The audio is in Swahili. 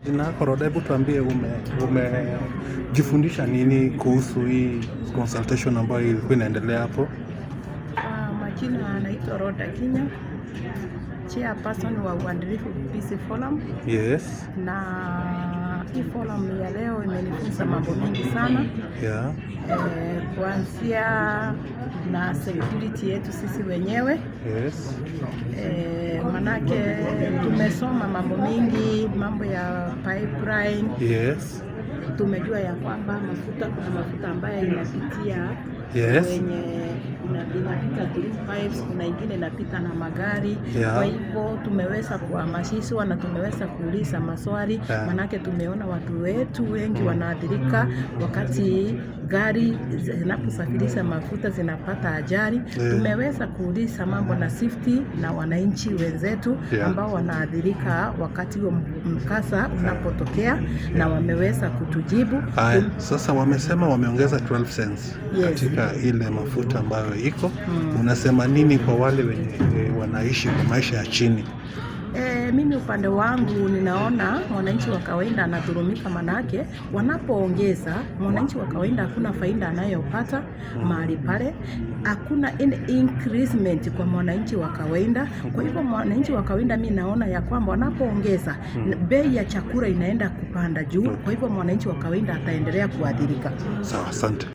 Jina lako Roda, hebu tuambie umejifundisha nini kuhusu hii consultation ambayo ilikuwa inaendelea hapo? Majina anaitwa Roda Kinya, chairperson wa Uadilifu Peace Forum. Yes. Na hii forum ya leo imenifunza mambo mengi sana. Yeah. Kuanzia na security yetu sisi wenyewe. Yes. Manake tumesoma mambo mengi, mambo ya pipeline. Yes. Tumejua ya kwamba kuna mafuta ambayo inapitia. Yes. Kwenye inapita through pipes, kuna ingine inapita na magari. Yeah. Kwa hivyo tumeweza kuhamasishwa na tumeweza kuuliza maswali. Yeah. Manake tumeona watu wetu wengi wanaathirika wakati gari zinaposafirisha mafuta zinapata ajali. Yeah. Tumeweza kuuliza mambo na safety na wananchi wenzetu. Yeah. Ambao wanaathirika wakati huo mkasa unapotokea. Na wameweza kutujibu. Sasa wamesema wameongeza 12 cents. Yes. Katika ile mafuta ambayo iko. Unasema nini kwa wale wenye wanaishi kwa maisha ya chini? Mimi upande wangu ninaona mwananchi wa kawaida anadhulumika, manake wanapoongeza mwananchi wa kawaida hakuna faida anayopata mahali pale, hakuna increment kwa mwananchi wa kawaida. Kwa hivyo mwananchi wa kawaida mimi naona ya kwamba wanapoongeza bei ya chakula inaenda kupanda juu. Kwa hivyo mwananchi wa kawaida ataendelea kuathirika. Sawa, asante.